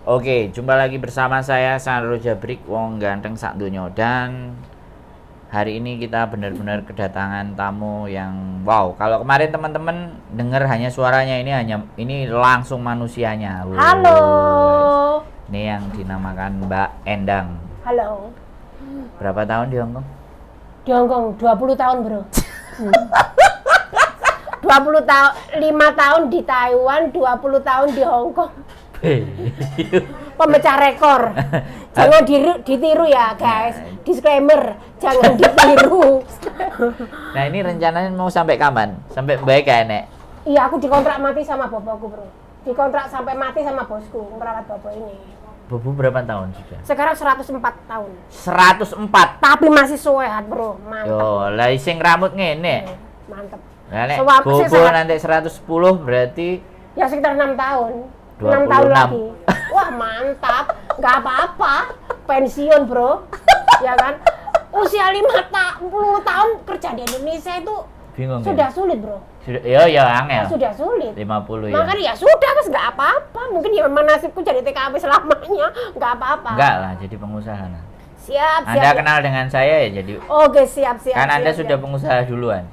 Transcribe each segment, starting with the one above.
Oke, jumpa lagi bersama saya Sandro Jabrik, wong ganteng sak donya. Dan hari ini kita benar-benar kedatangan tamu yang wow. Kalau kemarin teman-teman dengar hanya suaranya, ini langsung manusianya. Halo. Ini yang dinamakan Mbak Endang. Halo. Berapa tahun di Hongkong? Di Hongkong 20 tahun, Bro. 20 tahun, 5 tahun di Taiwan, 20 tahun di Hongkong. Pemecah rekor. Jangan ditiru ya, guys. Disclaimer, jangan ditiru. Nah, ini rencananya mau sampai kapan? Sampai baik ya, Nek? Iya, aku dikontrak mati sama bapakku, Bro. Dikontrak sampai mati sama bosku, merawat bapak ini. Bobo berapa tahun sudah? Sekarang 104 tahun. 104. Tapi masih sehat, Bro. Mantap. Yo, lah sing rambut ngene. Mantap. Nah, Nek, Sewaktu Bobo nanti 110 berarti ya sekitar 6 tahun. 26. 6 tahun lagi. Wah, mantap. Nggak apa-apa. Pensiun, Bro. Ya kan? Usia 50 tahun kerja di Indonesia itu bingung sudah ya? sulit, Bro. Sudah, ya angel. Sudah sulit. 50 ya. Makanya ya sudah, Mas, nggak apa-apa. Mungkin ya memang nasibku jadi TKP selamanya. Nggak apa-apa. Enggak lah, jadi pengusaha. Nah. Siap, Anda siap. kenal dengan saya ya, jadi Oke, siap. kan Anda siap, sudah siap. pengusaha duluan.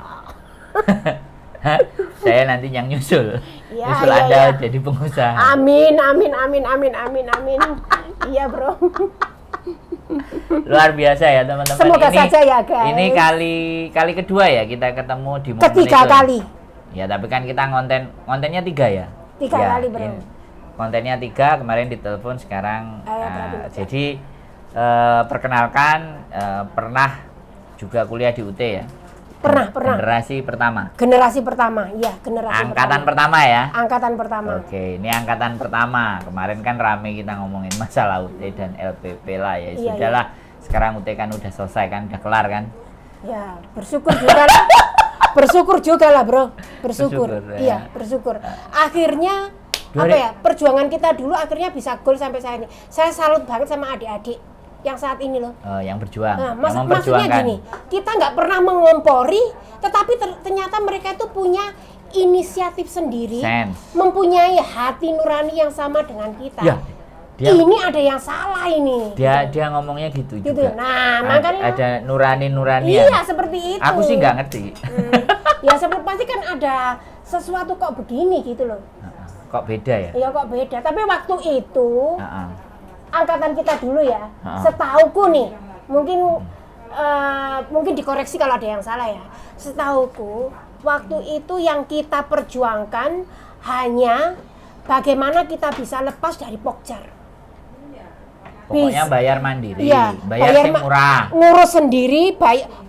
Saya nanti yang nyusul. Ya, Nyusul ya, Anda ya. jadi pengusaha. Amin. Iya, Bro. Luar biasa ya, teman-teman. Semoga saja ya, guys. Ini kali kedua ya kita ketemu di momen Ketiga itu. kali. Ya, tapi kan kita kontennya 3 ya. 3 Ya, kali, Bro. Kontennya 3, kemarin ditelepon, sekarang jadi perkenalkan, pernah juga kuliah di UT ya. Pernah. Generasi pertama. Generasi pertama, iya, generasi Angkatan pertama. pertama ya. Angkatan pertama. Oke, ini angkatan pertama. Kemarin kan rame kita ngomongin masalah UT dan LPP lah ya. Iya, Sudahlah, sekarang UT kan udah selesai kan, udah kelar kan. Ya, bersyukur juga lah. Bersyukur juga lah, Bro. Bersyukur. Bersyukur, ya. Iya, bersyukur. Akhirnya apa ya? Perjuangan kita dulu akhirnya bisa goal sampai saat ini. Saya salut banget sama adik-adik yang saat ini loh. Yang berjuang, Nah, yang maksudnya memperjuangkan. gini, kita nggak pernah mengompori, tetapi ternyata mereka itu punya inisiatif sendiri, Sense. mempunyai hati nurani yang sama dengan kita. Ya, dia Ini ada yang salah ini. dia ngomongnya gitu juga. Nah, makanya ada nurani-nuranian. iya seperti itu. Aku sih nggak ngerti. Ya seperti pasti kan ada sesuatu kok begini gitu loh. Kok beda ya? Iya kok beda. Tapi waktu itu Heeh. angkatan kita dulu ya, Ha-ha. setauku nih, mungkin dikoreksi kalau ada yang salah ya. Setauku waktu itu yang kita perjuangkan hanya bagaimana kita bisa lepas dari Pokjar. Pokoknya bayar mandiri, Iya, bayar yang murah. ngurus sendiri,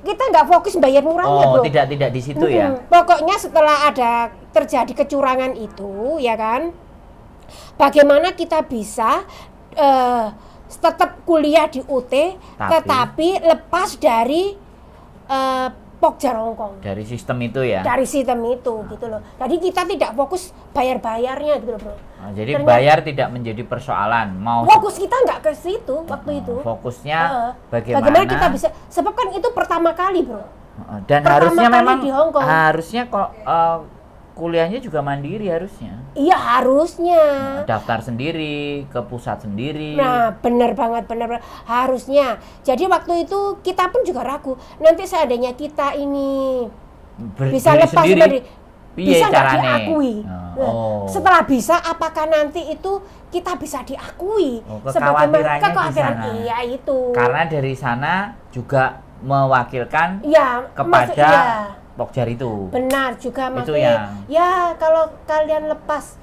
kita nggak fokus bayar murahnya, Oh, Bro. tidak di situ ya. Pokoknya setelah ada terjadi kecurangan itu, ya kan, bagaimana kita bisa tetap kuliah di UT, tetapi lepas dari Pokjar Hongkong. Dari sistem itu ya. Dari sistem itu, gitu loh. Jadi kita tidak fokus bayar-bayarnya, gitu loh, Bro. Nah, jadi bayar tidak menjadi persoalan. Mau Fokus kita nggak ke situ waktu itu. fokusnya Bagaimana kita bisa, sebab kan itu pertama kali, Bro. Dan pertama harusnya kali memang di Hongkong. harusnya kok kuliahnya juga mandiri harusnya. Iya, harusnya. Daftar sendiri, ke pusat sendiri. Nah, benar banget. Harusnya. Jadi waktu itu kita pun juga ragu. Nanti seandainya kita ini bisa Berdiri lepas sendiri, dari, piye bisa nggak carane? diakui. Oh. Setelah bisa, apakah nanti itu kita bisa diakui? Oh, kekhawatirannya kekhawatiran, di sana. iya itu. Karena dari sana juga mewakilkan Ya, kepada iya. Pokjar itu. Benar juga Itu maksudnya. yang- Ya, kalau kalian lepas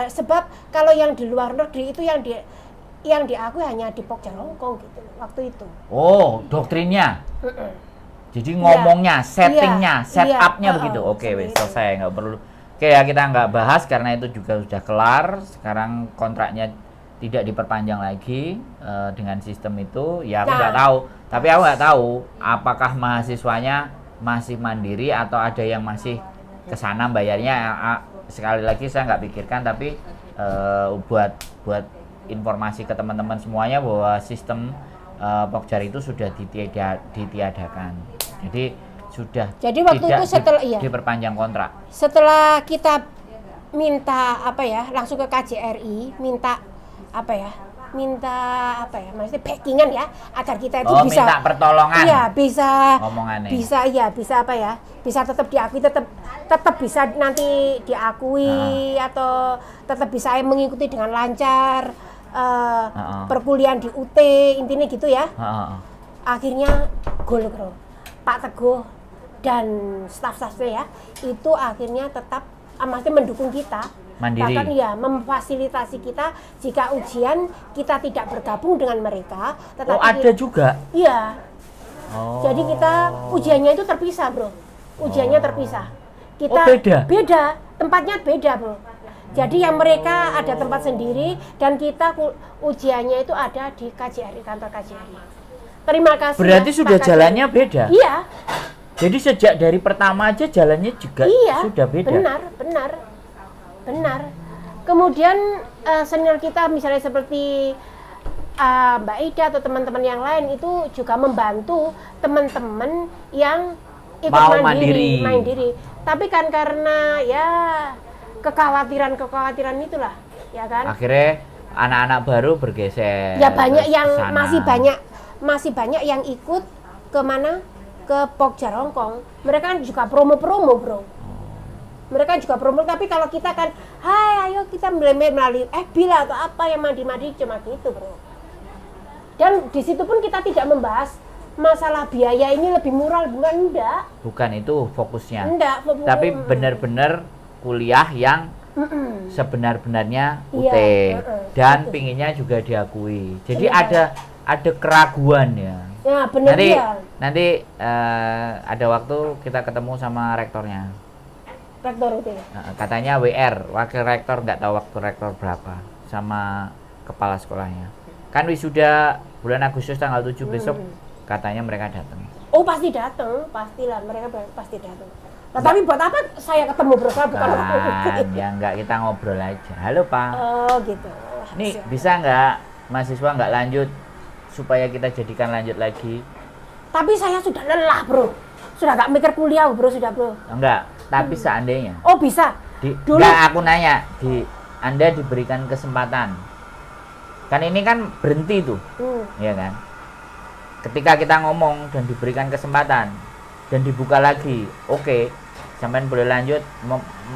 sebab kalau yang di luar negeri itu yang diakui hanya di Pokjar Hongkong gitu waktu itu. Oh, doktrinnya. Mm-mm. Jadi ngomongnya, settingnya, Iya, setupnya iya, begitu. Oke, seperti wes itu. selesai, nggak perlu. Oke ya, kita nggak bahas karena itu juga sudah kelar. Sekarang kontraknya tidak diperpanjang lagi dengan sistem itu. Ya aku nggak tahu. Tapi aku nggak tahu apakah mahasiswanya masih mandiri atau ada yang masih ke sana bayarnya. Sekali lagi saya nggak pikirkan, tapi buat informasi ke teman-teman semuanya bahwa sistem Pokjar itu sudah ditiadakan. Jadi sudah Jadi waktu tidak itu setelah diperpanjang kontrak. setelah kita minta langsung ke KJRI minta apa ya? Minta apa ya? Maksudnya backingan ya, agar kita itu bisa minta pertolongan. Iya, bisa ngomongannya. Bisa apa ya? Bisa tetap diakui, tetap bisa nanti diakui atau tetap bisa mengikuti dengan lancar perkuliahan di UT, intinya gitu ya. Akhirnya goal bro, Pak Teguh dan staf-stafnya ya, itu akhirnya tetap maksudnya mendukung kita, mandiri. bahkan ya memfasilitasi kita jika ujian kita tidak bergabung dengan mereka. Tetapi ada juga? Iya. Jadi kita ujiannya itu terpisah bro, ujiannya terpisah. Kita beda, tempatnya beda bro. Jadi yang mereka ada tempat sendiri dan kita ujiannya itu ada di KJRI, kantor KJRI. Terima kasih. Berarti ya, sudah jalannya beda? Iya. Jadi sejak dari pertama aja jalannya juga sudah beda? Benar. Kemudian senior kita misalnya seperti Mbak Ida atau teman-teman yang lain itu juga membantu teman-teman yang ikut mandiri. Tapi kan karena ya kekhawatiran itulah, ya kan? Akhirnya anak-anak baru bergeser. Ya banyak yang masih banyak yang ikut kemana? Ke Pokja Hongkong. Mereka kan juga promo bro. Mereka juga promo, tapi kalau kita kan, hai ayo kita melalui bila atau apa yang mandi cuma gitu bro. Dan di situ pun kita tidak membahas masalah biaya ini lebih murah, bukan itu fokusnya. Tapi benar-benar kuliah yang sebenar-benarnya UT dan pinginnya juga diakui. Jadi ada keraguan ya. Ya benar nanti ada waktu kita ketemu sama rektornya. Rektor UT. Katanya WR, wakil rektor nggak tahu waktu rektor berapa sama kepala sekolahnya. Kan wisuda bulan Agustus tanggal 7 besok katanya mereka datang. Oh pasti datang, pastilah mereka pasti datang. Nah, tapi buat apa saya ketemu bro? Bukan ya enggak, kita ngobrol aja. Halo Pak. Oh gitu. Nih bisa nggak mahasiswa nggak lanjut supaya kita jadikan lanjut lagi? Tapi saya sudah lelah bro, sudah nggak mikir kuliah bro, sudah bro. Enggak, tapi seandainya. Oh bisa. Dulu aku nanya, Anda diberikan kesempatan. Kan ini kan berhenti tuh, ya kan? Ketika kita ngomong dan diberikan kesempatan dan dibuka lagi, oke, sampean boleh lanjut,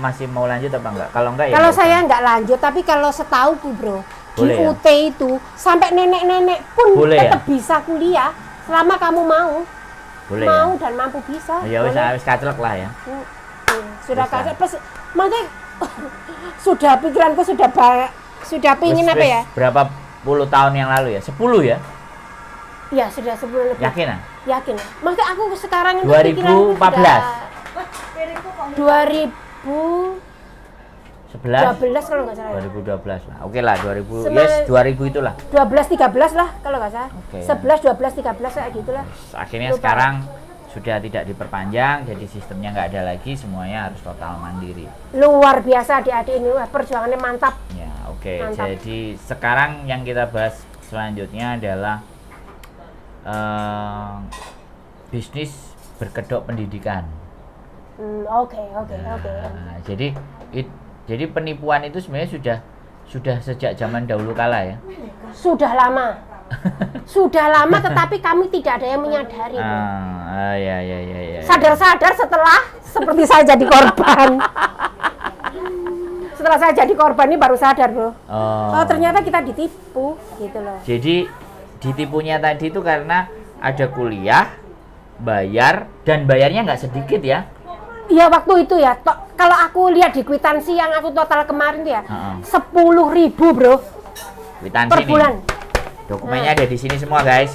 masih mau lanjut apa enggak? Kalau enggak ya. Kalau saya enggak lanjut, tapi kalau setauku bro, boleh di UT itu sampai nenek-nenek pun tetap bisa kuliah selama kamu mau. Boleh mau dan mampu bisa. Ya wis kaclek lah ya. Sudah kaclek, makanya sudah pikiranku sudah pingin apa ya? Berapa puluh tahun yang lalu ya? 10 ya? Ya sudah 10 lebih. Yakin? Yakin. Maksudnya aku sekarang itu 2014. 2012 kalau nggak salah. 2012 lah. Oke lah 2000. 2000 itulah. 12 13 lah kalau nggak salah. Okay. 11 12 13 kayak gitulah. Akhirnya lupa. Sekarang sudah tidak diperpanjang, jadi sistemnya nggak ada lagi, semuanya harus total mandiri. Luar biasa adik-adik ini, perjuangannya mantap. Ya, oke. Jadi sekarang yang kita bahas selanjutnya adalah bisnis berkedok pendidikan. Oke. Jadi penipuan itu sebenarnya sudah sejak zaman dahulu kala ya. Sudah lama. Sudah lama, tetapi kami tidak ada yang menyadari. Ya. Sadar-sadar setelah seperti saya jadi korban. Setelah saya jadi korban ini baru sadar bro. Oh ternyata kita ditipu gitu loh. Jadi ditipunya tadi itu karena ada kuliah, bayar, dan bayarnya nggak sedikit ya? Iya waktu itu ya. Kalau aku lihat di kwitansi yang aku total kemarin tuh ya, 10.000 bro. Kwitansi per bulan. Dokumennya ada di sini semua guys.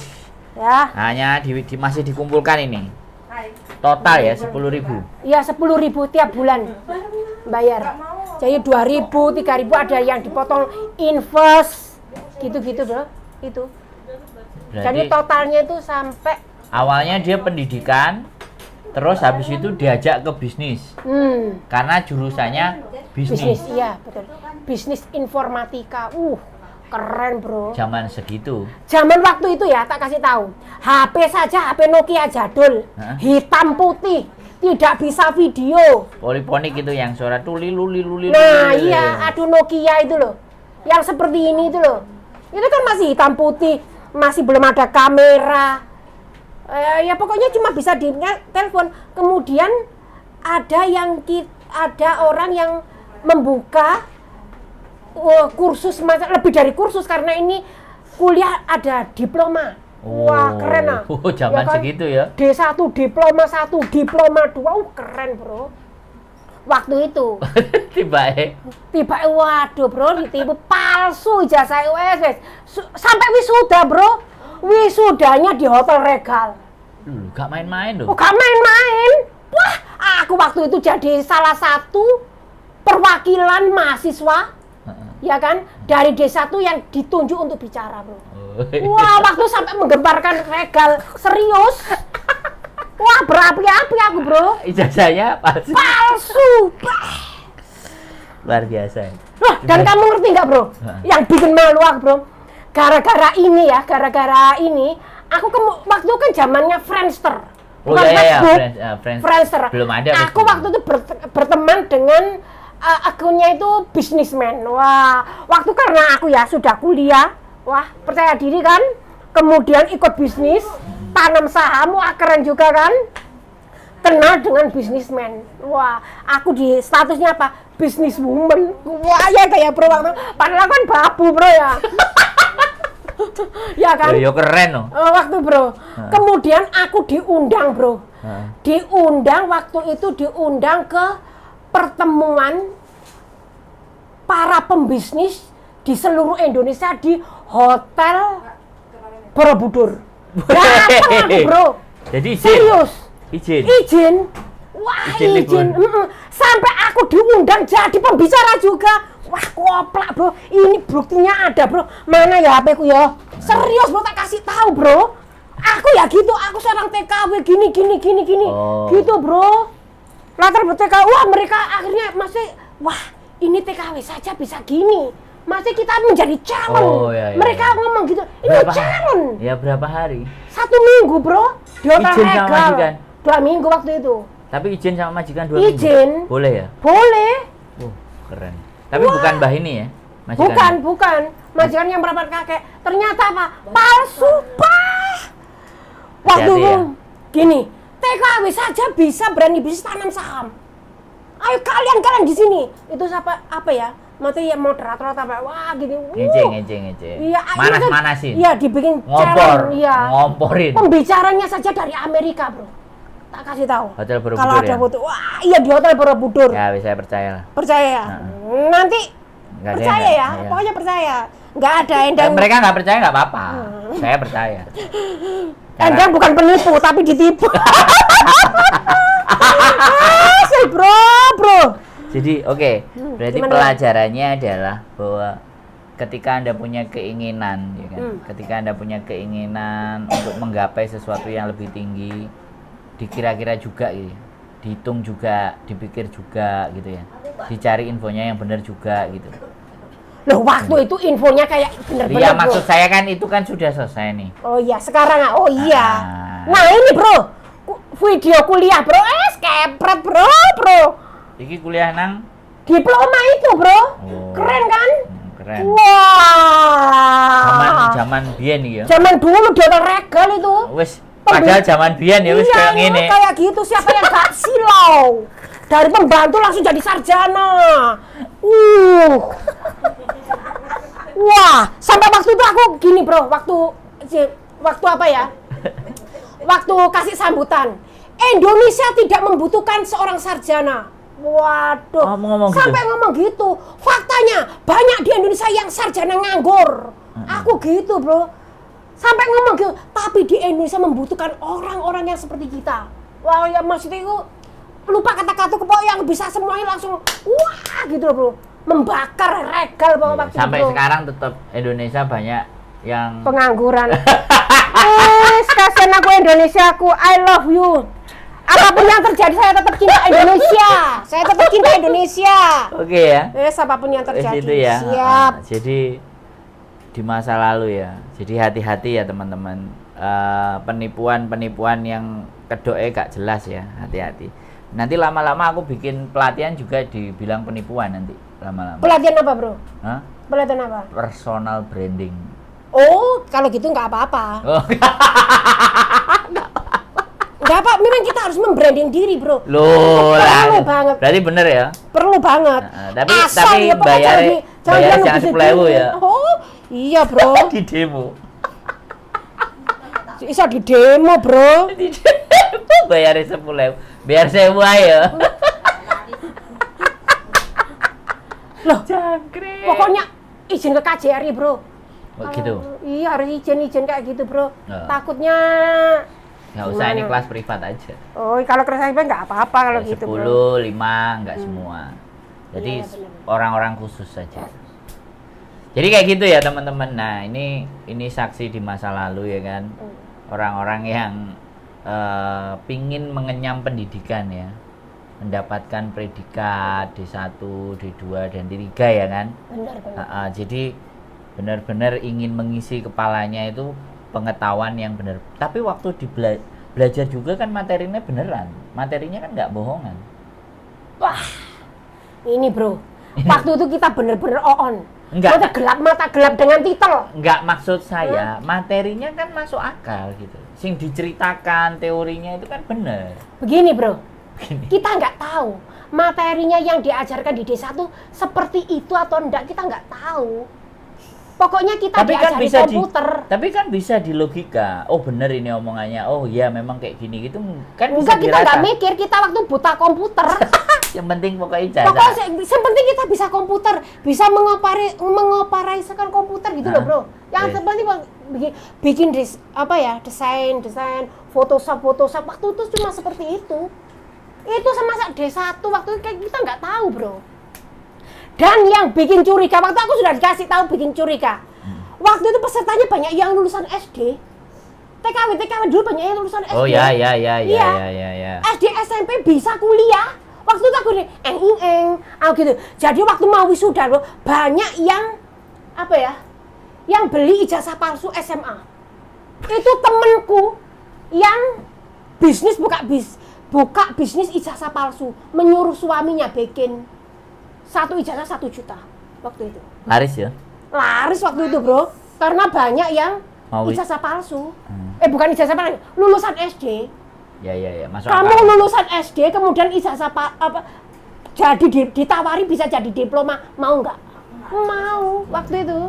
Ya. Hanya masih dikumpulkan ini. Total ya 10.000. Iya 10.000 tiap bulan bayar. Jadi 2.000, 3.000 ada yang dipotong invest gitu-gitu bro. Itu. Berarti jadi totalnya itu sampai awalnya dia pendidikan, terus habis itu diajak ke bisnis. Karena jurusannya bisnis. Iya betul. Bisnis informatika. Keren bro. Zaman segitu. Zaman waktu itu ya, tak kasih tahu. HP saja, HP Nokia jadul, hitam putih, tidak bisa video. Poliponik itu yang suara tuli luli. Nah iya, aduh Nokia itu loh. yang seperti ini itu loh. Itu kan masih hitam putih, masih belum ada kamera. Ya pokoknya cuma bisa di telepon. Kemudian ada orang yang membuka kursus lebih dari kursus karena ini kuliah ada diploma. Wah, keren ah. Zaman ya kan? Segitu ya. D1 diploma 1, diploma 2. Keren, Bro. Waktu itu. Tiba waduh, Bro, ditipu palsu ijazah wes. Sampai wisuda, Bro. Wisudanya di Hotel Regal. Gak main-main loh. Gak main-main. Wah, aku waktu itu jadi salah satu perwakilan mahasiswa, ya kan, dari D1 yang ditunjuk untuk bicara, Bro. Wah, waktu sampai menggemparkan Regal, serius. Wah, berapi-api aku, Bro. Ijazahnya palsu. Luar biasa. Loh, dan kamu ngerti nggak, Bro? Yang bikin malu aku, Bro. Gara-gara ini, aku waktu itu kan zamannya Friendster. Bukan Facebook, Friendster. Belum ada. Aku waktu itu berteman dengan akunnya itu bisnismen. Wah, waktu karena aku ya sudah kuliah, wah percaya diri kan, kemudian ikut bisnis, tanam saham, wah keren juga kan, kenal dengan bisnismen. Wah, aku di statusnya apa? Businesswoman. Wah ya kayak Bro, padahal kan babu, Bro ya. Ya kan? Ya keren loh. Waktu, Bro. Kemudian aku diundang, Bro. Waktu itu diundang ke pertemuan para pembisnis di seluruh Indonesia di Hotel Borobudur. Datang aku, Bro. Jadi serius. Izin. Wah, izin. Sampai aku diundang jadi pembicara juga. Wah, koplak, Bro. Ini buktinya ada, Bro. Mana ya HP ku ya? Serius, Bro, tak kasih tahu, Bro. Aku ya gitu, aku seorang TKW gini. Gitu, Bro. Latar TKW, wah mereka akhirnya masih, wah ini TKW saja bisa gini. Masih kita menjadi calon. Iya. Mereka ngomong gitu, ini calon. Ya berapa hari? 1 minggu, Bro. Di Hotel Izin sama majikan? 2 minggu waktu itu. Tapi izin sama majikan 2 minggu? Izin. Boleh ya? Boleh. Keren. Tapi bukan Mbah ini ya? Bukan. Majikan yang berapa kakek. Ternyata apa? Palsu, Pak. Waktu itu, gini, TKW saja bisa berani bisnis tanam saham. Ayo kalian di sini. Itu apa ya? Mati ya moderator apa? Wah, gini. Ngece. Iya, Manas-manasin. Iya, dibikin ngomporin. Pembicaranya saja dari Amerika, Bro. Tak kasih tahu. Hotel Borobudur. Kalau ada foto, wah, iya di Hotel Borobudur. Ya, saya percaya. Percaya ya? Nanti percaya ya? Pokoknya percaya. Nggak ada Endang. Mereka nggak percaya nggak apa-apa. Saya percaya. Endang bukan penipu, tapi ditipu. Bro. Jadi berarti pelajarannya adalah bahwa ketika Anda punya keinginan, ya kan? Ketika Anda punya keinginan untuk menggapai sesuatu yang lebih tinggi, dikira-kira juga gitu, dihitung juga, dipikir juga gitu ya, dicari infonya yang benar juga gitu. Loh, waktu itu infonya kayak benar-benar. Iya, maksud saya kan itu kan sudah selesai nih. Oh iya, sekarang iya. Nah ini, Bro, video kuliah, Bro, skepret, Bro. Iki kuliah nang diploma itu, Bro. Keren kan? Keren. Wah. Zaman biyen ya. Zaman dulu di Hotel Regal itu. Wis padahal zaman biyen ya wis kayak ngene. Kayak gitu, siapa yang gak silau? Dari pembantu langsung jadi sarjana. Wah, sampai waktu itu aku gini, Bro, waktu apa ya? Waktu kasih sambutan. Indonesia tidak membutuhkan seorang sarjana. Waduh, sampai ngomong gitu. Faktanya banyak di Indonesia yang sarjana nganggur. Aku gitu, Bro. Sampai ngomong gitu, tapi di Indonesia membutuhkan orang-orang yang seperti kita. Wah, ya maksudnya itu lupa kata-kata pokoknya yang bisa semuanya langsung wah gitu loh, Bro. Membakar Regal waktu sampai itu. Sekarang tetap Indonesia banyak yang pengangguran. Kasihan aku Indonesia, I love you. Apapun yang terjadi saya tetap cinta Indonesia. Oke ya. Apapun yang terjadi. Itu ya. Siap. Jadi di masa lalu ya. Jadi hati-hati ya teman-teman. Penipuan yang kedoke gak jelas ya. Hati-hati. Nanti lama-lama aku bikin pelatihan juga dibilang penipuan nanti lama-lama. Pelatihan apa, Bro? Hah? Pelatihan apa? Personal branding. Oh, kalau gitu nggak apa-apa. Oh. Nggak apa, memang kita harus membranding diri, bro. Loh, Perlu banget. berarti bener ya? Perlu banget. Tapi ya, pokoknya bayarnya jangan 10.000 ya? Oh, iya, bro. Di demo. Bisa di demo, bro. Di demo bayarnya 10.000. Biar sewa ya. Loh, jangkrik. pokoknya izin ke KJRI, bro. Oh, gitu. Iya, harus izin kayak gitu, bro. Takutnya nggak usah, ini kelas privat aja. Oh, kalau kelas privat nggak apa-apa kalau Ya, gitu, 10, bro. 5, nggak semua. Jadi Iya, benar. orang-orang khusus saja. Jadi kayak gitu ya teman-teman. Nah ini saksi di masa lalu ya kan. Orang-orang yang pingin mengenyam pendidikan ya. Mendapatkan predikat D1, D2, dan D3 ya kan. Benar. Jadi benar-benar ingin mengisi kepalanya itu pengetahuan yang benar. Tapi waktu belajar juga kan materinya beneran. Materinya kan nggak bohongan. Wah, ini bro, waktu itu kita bener-bener on. Enggak. Mata gelap dengan titel. Nggak, maksud saya materinya kan masuk akal gitu. Sing diceritakan teorinya itu kan bener. Begini bro, kita nggak tahu materinya yang diajarkan di D1 seperti itu atau enggak, kita nggak tahu. Pokoknya kita diajari komputer. Tapi kan bisa di logika. Oh bener ini omongannya. Oh iya memang kayak gini gitu kan bisa. Enggak, kita nggak mikir, kita waktu buta komputer. Yang penting pokoknya ijazah. Pokoknya yang penting kita bisa komputer, bisa mengoperasikan komputer gitu loh bro. Yang terpenting bikin desain, Photoshop. Waktu itu cuma seperti itu. Itu sama D1 waktu itu kayak kita nggak tahu bro. Dan yang bikin curiga, waktu aku sudah dikasih tahu bikin curiga. Waktu itu pesertanya banyak yang lulusan SD. TKW dulu banyak yang lulusan SD. Oh ya. SD SMP bisa kuliah. Waktu itu aku gitu. Jadi waktu mau wisuda loh, banyak yang yang beli ijazah palsu SMA. Itu temenku yang buka bisnis ijazah palsu, menyuruh suaminya bikin satu ijazah 1 juta waktu itu. Laris ya? Laris waktu itu bro, karena banyak yang ijazah palsu. Bukan ijazah palsu, lulusan SD. Ya, masuk Kamu akal. lulusan SD, kemudian ijazah jadi ditawari bisa jadi diploma, mau nggak? Mau waktu itu.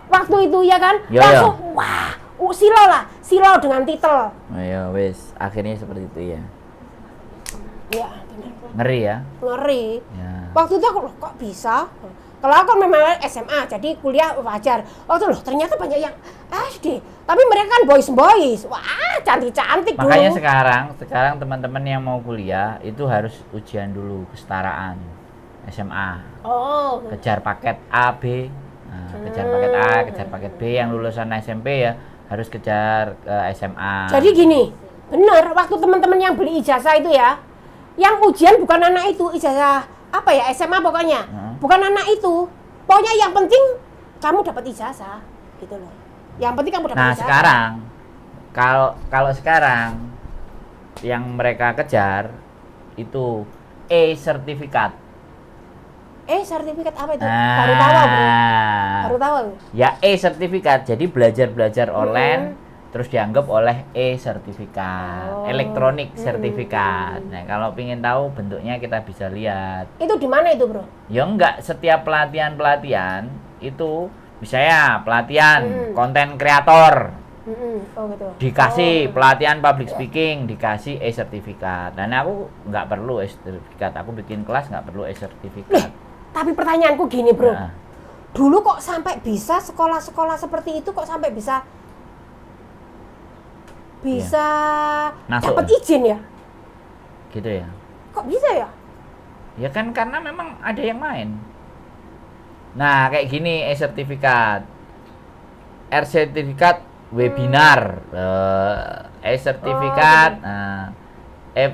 Waktu itu ya kan, langsung wah, silau dengan titel. Ya wes, akhirnya seperti itu ya. Ya, benar. Ngeri ya? Ngeri. Ya. Waktu itu aku loh, kok bisa? Kalau aku memang SMA, jadi kuliah wajar. Waktu loh, ternyata banyak yang SD. Tapi mereka kan boys. Wah, cantik-cantik dulu. Makanya sekarang teman-teman yang mau kuliah itu harus ujian dulu kesetaraan SMA. Oh. Kejar paket A, B. Nah, kejar paket A, kejar paket B. Yang lulusan SMP ya harus kejar ke SMA. Jadi gini, bener. Waktu teman-teman yang beli ijazah itu ya, yang ujian bukan anak itu, ijazah SMA pokoknya. Bukan anak itu. Pokoknya yang penting kamu dapat ijazah, gitu loh. Yang penting kamu dapat ijazah. Nah, sekarang kalau sekarang yang mereka kejar itu sertifikat. Sertifikat apa itu? Baru tahu aku. Baru tahu aku. Ya sertifikat. Jadi belajar online terus dianggap oleh sertifikat, elektronik sertifikat. Nah, kalau ingin tahu bentuknya kita bisa lihat. Itu di mana itu, bro? Ya enggak, setiap pelatihan itu misalnya pelatihan konten kreator. Oh gitu. Dikasih pelatihan public speaking, dikasih sertifikat. Dan aku nggak perlu sertifikat. Aku bikin kelas nggak perlu sertifikat. Tapi pertanyaanku gini, bro. Nah. Dulu kok sampai bisa sekolah-sekolah seperti itu kok sampai bisa dapat izin ya? Gitu ya. Kok bisa ya? Ya kan karena memang ada yang main. Nah, kayak gini sertifikat. Sertifikat webinar. Sertifikat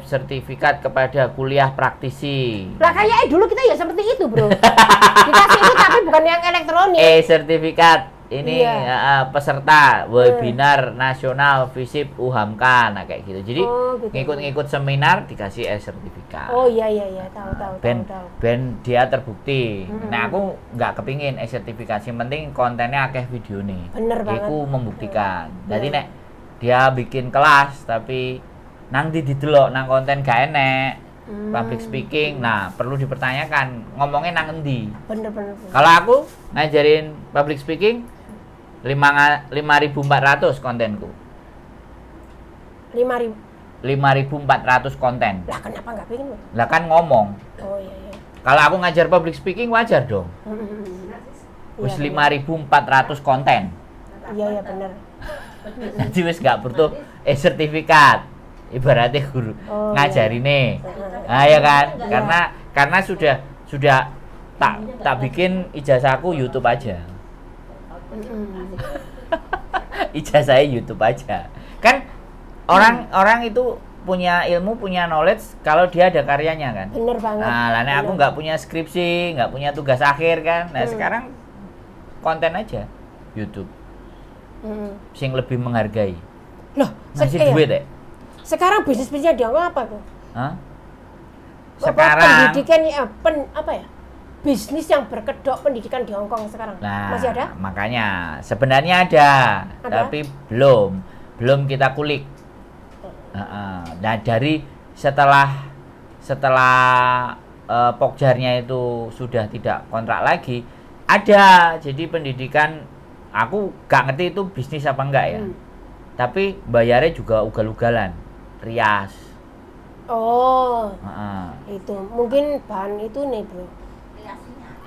sertifikat kepada kuliah praktisi. Lah kayaknya dulu kita ya seperti itu, bro. Dikasih itu tapi bukan yang elektronik. Sertifikat ini peserta webinar nasional FISIP UHAMKA, nah kayak gitu. Jadi gitu. ngikut-ngikut seminar dikasih sertifikat. Oh iya, tahu. Ben dia terbukti. Nah aku nggak kepingin sertifikasi, penting kontennya akeh video nih. Bener banget. Aku membuktikan. Jadi nek dia bikin kelas tapi nanti didelok nang konten gak enek. Public speaking, nah perlu dipertanyakan ngomongnya nang endi. Bener. Kalau aku ngajarin public speaking 5.400 kontenku. 5.400 konten. Lah kenapa nggak pengen? Lah kan ngomong. Oh iya. Kalau aku ngajar public speaking wajar dong. Wis 5.400 konten. Iya bener. Jadi wis gak butuh sertifikat. Ibaratnya guru ngajari nih. Nah ya kan? Karena sudah tak bikin ijazahku YouTube aja. Ijazahnya YouTube aja. Kan orang itu punya ilmu, punya knowledge kalau dia ada karyanya kan. Bener banget. Nah, lainnya aku nggak punya skripsi, nggak punya tugas akhir kan. Nah, sekarang konten aja YouTube. Sing lebih menghargai. Loh, ngasih duit ya? Sekarang bisnisnya dia apa tuh? Hah? Sekarang pendidikan apa ya? Bisnis yang berkedok pendidikan di Hong Kong sekarang. Nah, masih ada? Makanya sebenarnya ada? Tapi belum kita kulik. Nah, dari setelah Pokjarnya itu sudah tidak kontrak lagi, ada. Jadi pendidikan aku gak ngerti itu bisnis apa enggak ya. Tapi bayarnya juga ugal-ugalan. Rias. Oh. Itu mungkin bahan itu nih, Bro.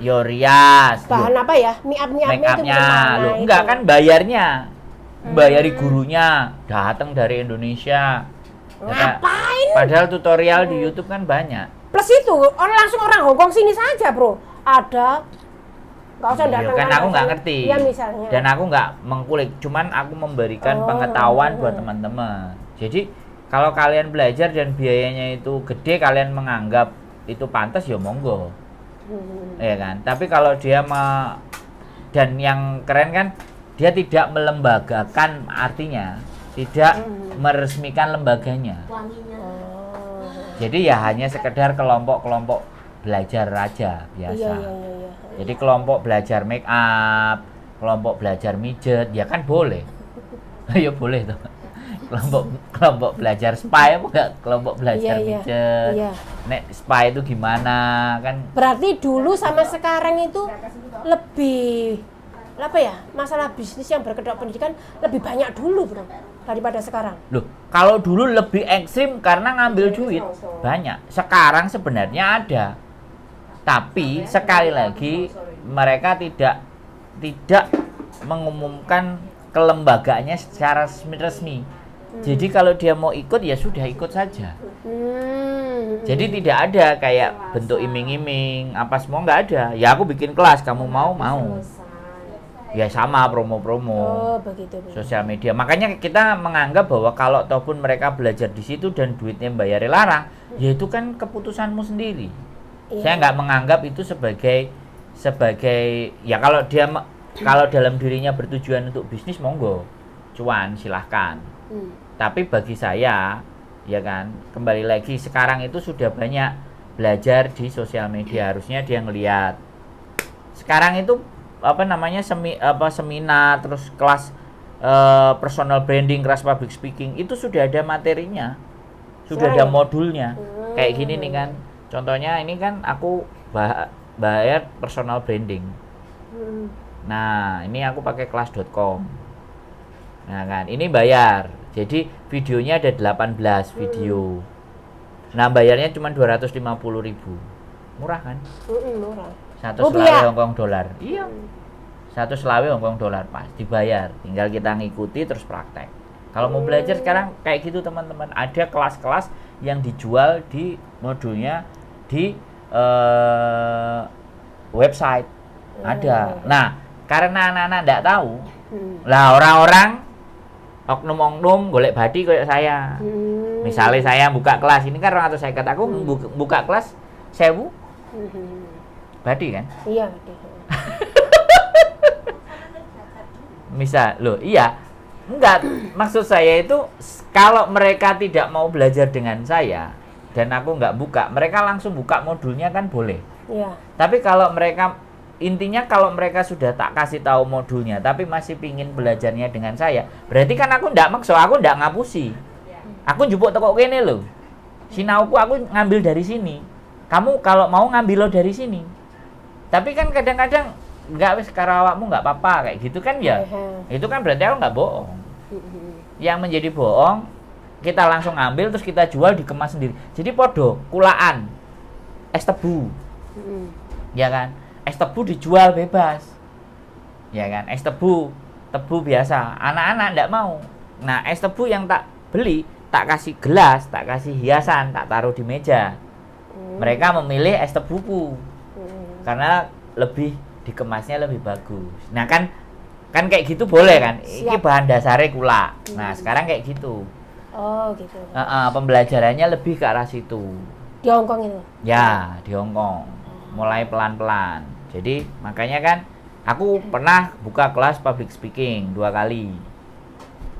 Yo rias. Bahan apa ya? Make-upnya. Loh, enggak kan bayarnya. Bayari gurunya datang dari Indonesia. Ngapain? Padahal tutorial di YouTube kan banyak. Plus itu langsung orang Hong Kong sini saja, Bro. Ada. Nggak usah datang. Kan aku nggak ngerti. Ya misalnya. Dan aku nggak mengkulik, cuman aku memberikan pengetahuan buat teman-teman. Jadi kalau kalian belajar dan biayanya itu gede, kalian menganggap itu pantas, ya monggo. Ya kan. Tapi kalau dia dan yang keren kan, dia tidak melembagakan, artinya tidak meresmikan lembaganya. Jadi ya hanya sekedar kelompok-kelompok belajar aja biasa. Iya. Jadi kelompok belajar make up, kelompok belajar mijet, ya kan boleh. Ya boleh tuh. Kelompok belajar spa ya enggak, kelompok belajar mijet. Iya. Nek spa itu gimana kan? Berarti dulu sama sekarang itu lebih apa ya? Masalah bisnis yang berkedok pendidikan lebih banyak dulu, Bro, daripada sekarang. Loh, kalau dulu lebih ekstrim karena ngambil duit banyak. Sekarang sebenarnya ada. Tapi sekali lagi mereka tidak mengumumkan kelembagaannya secara resmi. Jadi kalau dia mau ikut ya sudah ikut saja. Jadi tidak ada kayak bentuk iming-iming apa semua, nggak ada. Ya aku bikin kelas, kamu mau. Ya sama promo-promo. Begitu. Sosial media. Makanya kita menganggap bahwa kalau ataupun mereka belajar di situ dan duitnya bayar larang, ya itu kan keputusanmu sendiri. Iya. Saya nggak menganggap itu sebagai ya kalau dalam dirinya bertujuan untuk bisnis, monggo, cuan silahkan. Tapi bagi saya, ya kan, kembali lagi sekarang itu sudah banyak belajar di sosial media, harusnya dia ngelihat. Sekarang itu seminar, terus kelas personal branding, kelas public speaking, itu sudah ada materinya, sudah ada modulnya. Kayak gini nih kan. Contohnya ini kan aku bayar personal branding. Nah, ini aku pakai kelas.com. Nah kan, ini bayar. Jadi videonya ada 18 video. Nah, bayarnya cuma 250.000. Murah kan? Murah. 1 selawe Hongkong dolar. Iya. 1 selawe Hongkong dolar pas dibayar. Tinggal kita ngikuti terus praktek. Kalau mau belajar sekarang kayak gitu teman-teman. Ada kelas-kelas yang dijual di modulnya di website. Ada. Nah, karena anak-anak enggak tahu. Lah orang-orang oknum-oknum golek badi kayak saya. Misalnya saya buka kelas, ini kan 250, aku buka kelas 1000. Badi kan? Iya, badi. Misal, loh iya, enggak, maksud saya itu kalau mereka tidak mau belajar dengan saya dan aku nggak buka, mereka langsung buka modulnya kan boleh. Iya. Tapi kalau mereka, intinya kalau mereka sudah tak kasih tahu modulnya, tapi masih pingin belajarnya dengan saya, berarti kan aku nggak maksa, aku nggak ngapusi. Aku jupuk toko kene loh. Sinauku aku ngambil dari sini. Kamu kalau mau ngambil lo dari sini. Tapi kan kadang-kadang nggak, wis karo awakmu nggak apa-apa kayak gitu kan ya. Itu kan berarti aku nggak bohong. Yang menjadi bohong, kita langsung ambil terus kita jual dikemas sendiri. Jadi podo kulaan es tebu. Ya kan? Es tebu dijual bebas. Ya kan? Es tebu, tebu biasa. Anak-anak nggak mau. Nah, es tebu yang tak beli, tak kasih gelas, tak kasih hiasan, tak taruh di meja. Mereka memilih es tebuku. Karena lebih dikemasnya lebih bagus. Nah, kan kayak gitu boleh kan? Ini bahan dasarnya kula. Nah, sekarang kayak gitu. Oh, gitu. Pembelajarannya lebih ke arah situ. Di Hongkong itu? Ya, di Hongkong. Mulai pelan-pelan. Jadi, makanya kan aku pernah buka kelas public speaking 2 kali.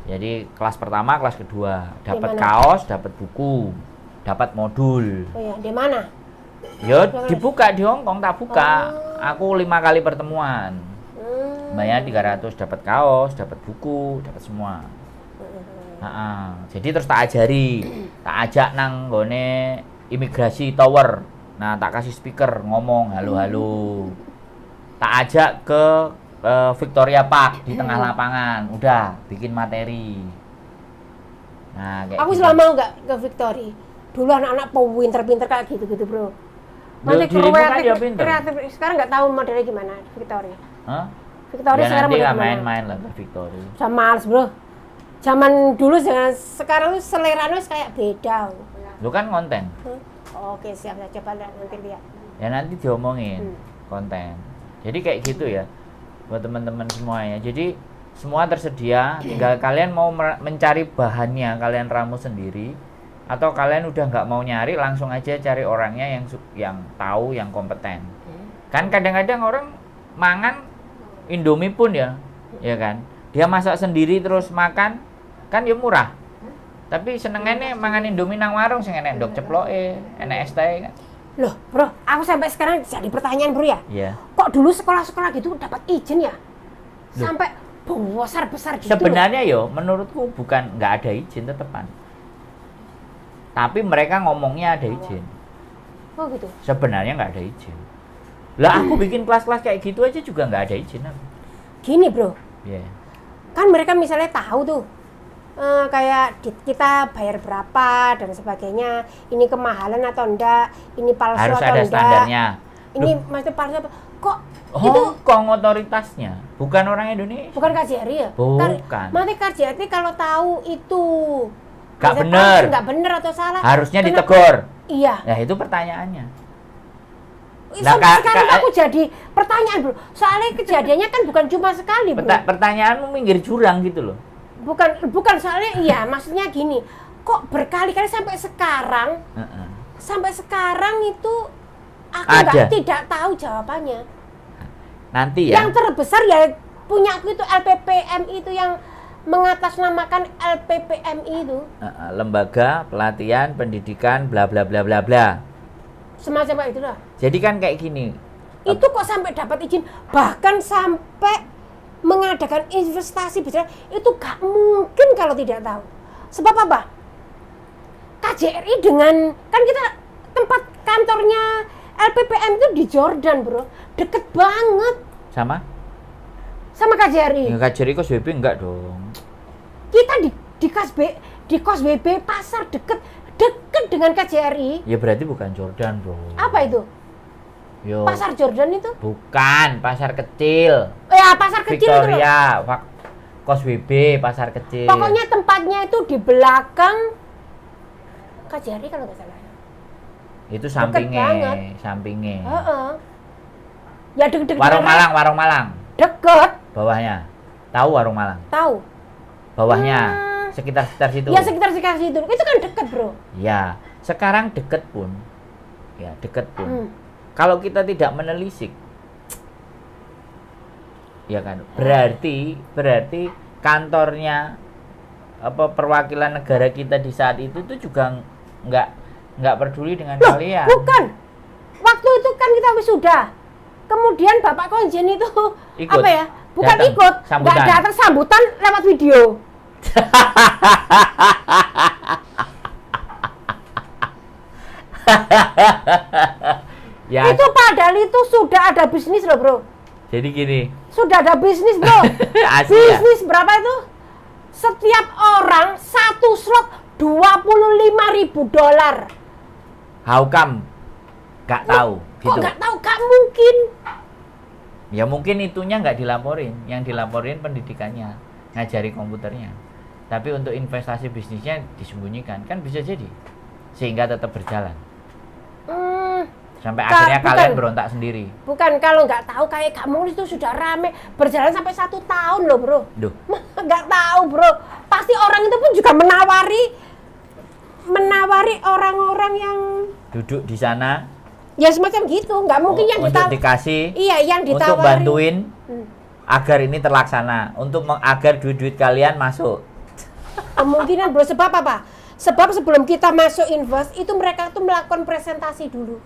Jadi, kelas pertama, kelas kedua. Dapat kaos, dapat buku, dapat modul. Oh ya, di mana? Ya, dibuka di Hongkong, tak buka. Aku 5 kali pertemuan. Bayar 300, dapat kaos, dapat buku, dapat semua. Jadi terus tak ajari, tak ajak nang gone imigrasi tower. Nah, tak kasih speaker ngomong halo-halo. Tak ajak ke Victoria Park di tengah lapangan, udah bikin materi. Nah, kayak aku gitu. selama nggak ke Victory. Dulu anak-anak pinter-pinter kayak gitu-gitu, bro. Nanti kreatif, sekarang nggak tahu modelnya gimana Victory. Hah? Victory Ya, sekarang nanti modelnya lah gimana? main-main lah ke Victory. Sama males, bro. Zaman dulu dengan sekarang tuh seleranya kayak beda. Lu kan konten. Oke, siap, saya coba nanti lihat. Ya nanti diomongin konten. Jadi kayak gitu ya buat teman-teman semuanya. Jadi semua tersedia, tinggal kalian mau mencari bahannya, kalian ramu sendiri, atau kalian udah nggak mau nyari, langsung aja cari orangnya yang tahu, yang kompeten. Kan kadang-kadang orang mangan Indomie pun ya kan, dia masak sendiri terus makan, kan ya murah. Tapi senengannya mangan Indomie nang warung sing enek ndok ceploke, enek es teh kan. Loh, bro, aku sampai sekarang jadi pertanyaan, bro ya. Iya. Kok dulu sekolah-sekolah gitu dapat izin ya? Sampai besar-besar gitu. Sebenarnya yo, menurutku bukan nggak ada izin tetepan. Tapi mereka ngomongnya ada izin. Oh gitu. Sebenarnya nggak ada izin. Lah aku bikin kelas-kelas kayak gitu aja juga nggak ada izin. Gini, bro. Iya. Kan mereka misalnya tahu tuh. Kayak kita bayar berapa dan sebagainya, ini kemahalan atau enggak, ini palsu Harus atau ada enggak, standarnya. ini maksudnya palsu apa? Kok itu Hongkong otoritasnya, bukan orang Indonesia. bukan KJRI ya? Bukan. Nanti KJRI kalau tahu itu Nggak misalnya bener. palsu, nggak bener atau salah, Harusnya kenapa- ditegur. Iya. Ya itu pertanyaannya. Sampai sekarang aku jadi pertanyaan, bro. Soalnya kejadiannya kan bukan cuma sekali, bro. Pertanyaanmu minggir jurang gitu loh. Bukan soalnya iya, maksudnya gini. Kok berkali-kali sampai sekarang? Sampai sekarang itu aku tidak tahu jawabannya. Nanti ya. Yang terbesar ya punya aku itu LPPMI itu yang mengatasnamakan LPPMI itu. Lembaga Pelatihan Pendidikan bla bla bla bla bla. Semacam itu lah. Jadi kan kayak gini. Itu kok sampai dapat izin, bahkan sampai mengadakan investasi besar, itu gak mungkin kalau tidak tahu. Sebab apa? KJRI dengan, kan kita tempat kantornya LPPM itu di Jordan, bro. Deket banget Sama KJRI. ya, KJRI kos WB enggak dong. Kita di kos BB pasar deket dengan KJRI. Ya berarti bukan Jordan bro. Apa itu? Yo. Pasar Jordan itu? Bukan, pasar kecil. Ya, pasar kecil itu loh. Victoria, kos WB, pasar kecil. Pokoknya tempatnya itu di belakang KJRI kalau nggak salah. Itu banget. sampingnya. Ya deket-deket. Warung Malang. Deket. Bawahnya. Tahu Warung Malang? Tahu. Bawahnya. Sekitar situ. Ya sekitar situ. Itu kan deket, bro. Ya, sekarang deket pun. Kalau kita tidak menelisik, Ya kan? Berarti kantornya perwakilan negara kita di saat itu tuh juga nggak peduli dengan Loh, kalian. bukan. Waktu itu kan kita wisuda. Kemudian Bapak Konjen itu Ikut. apa ya? Bukan Datang. ikut, Sambutan. nggak datang sambutan lewat video. Ya, Itu padahal itu sudah ada bisnis loh, Bro. jadi gini. Sudah ada bisnis, Bro. Asli ya? Bisnis berapa itu? Setiap orang satu slot $25.000. How come? Gak tahu Kok gitu. nggak tahu? Gak mungkin. Ya mungkin itunya nggak dilaporin, yang dilaporin pendidikannya, ngajari komputernya. Tapi untuk investasi bisnisnya disembunyikan, kan bisa jadi. Sehingga tetap berjalan. Sampai akhirnya bukan. kalian berontak sendiri. Bukan, kalau nggak tahu kayak kamu itu sudah rame berjalan sampai 1 tahun loh, Bro. Duh, Nggak tahu, Bro. Pasti orang itu pun juga menawari orang-orang yang duduk di sana ya semacam gitu. Nggak mungkin yang untuk dikasih, Iya, yang untuk ditawari. bantuin agar ini terlaksana, untuk agar duit-duit kalian masuk. Kemungkinan, Bro. Sebab apa? Sebab sebelum kita masuk invest itu mereka tuh melakukan presentasi dulu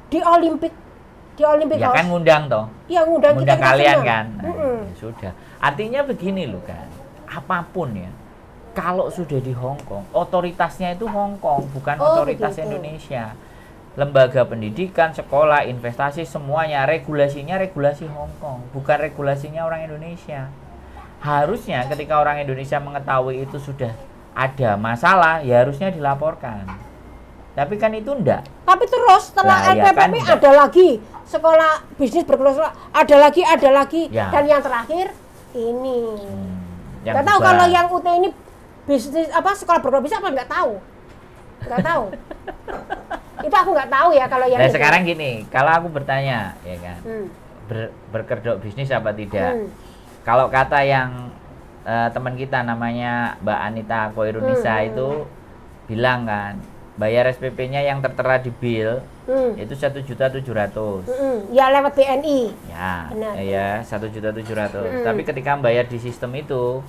di Olimpik Ya House. kan ngundang toh. Ya ngundang kita Kalian senang. kan. Nah, ya sudah. Artinya begini loh kan. Apapun ya. Kalau sudah di Hong Kong, otoritasnya itu Hong Kong, bukan otoritas begitu. Indonesia. Lembaga pendidikan, sekolah, investasi semuanya regulasinya regulasi Hong Kong, bukan regulasinya orang Indonesia. Harusnya ketika orang Indonesia mengetahui itu sudah ada masalah, ya harusnya dilaporkan. Tapi kan itu enggak. Tapi terus setelah Lah, ya kan, LPPP ada lagi sekolah bisnis berkelompok, ada lagi Ya. dan yang terakhir ini. Yang Nggak tahu bubar. kalau yang UT ini bisnis apa sekolah berkelompok bisa apa nggak tahu. Nggak tahu. Itu aku nggak tahu ya kalau yang Nah, itu. sekarang gini, kalau aku bertanya, ya kan, Hmm. berkedok bisnis apa tidak? Hmm. Kalau kata yang teman kita namanya Mbak Anita Koirunisa itu bilang kan, bayar SPP-nya yang tertera di bill itu 1.700.000. Ya lewat BNI. Ya, Benar. ya 1.700.000. Tapi ketika bayar di sistem itu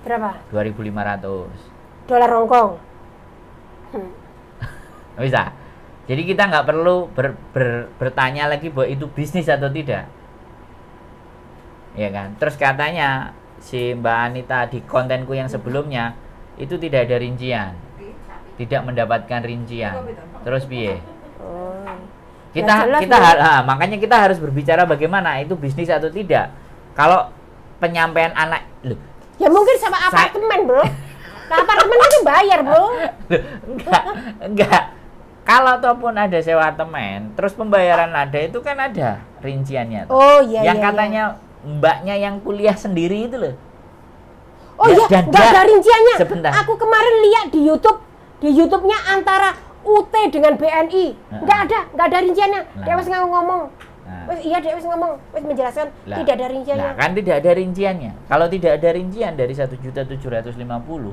Berapa? 2.500. Dolar Hongkong. Bisa. Jadi kita nggak perlu bertanya lagi bahwa itu bisnis atau tidak. Ya kan? Terus katanya si Mbak Anita di kontenku yang sebelumnya itu tidak ada rincian. Tidak mendapatkan rincian. Terus piye? Makanya kita harus berbicara bagaimana itu bisnis atau tidak. Kalau penyampaian anak loh, Ya mungkin sama apartemen, Bro. Nah, apartemen itu bayar, Bro. enggak. Kalau ataupun ada sewa temen, terus pembayaran ada itu kan ada rinciannya. Oh iya. Yang iya, katanya mbaknya yang kuliah sendiri itu loh. Oh Ya, iya, dan nggak dia- ada rinciannya. sebentar. Aku kemarin lihat di YouTube-nya antara UT dengan BNI. Nggak ada rinciannya. Nah. Dia wis ngomong. Nah. Dia wis ngomong, wis menjelaskan Lah, tidak ada rinciannya. Nah, kan tidak ada rinciannya. Kalau tidak ada rincian dari 1.750.000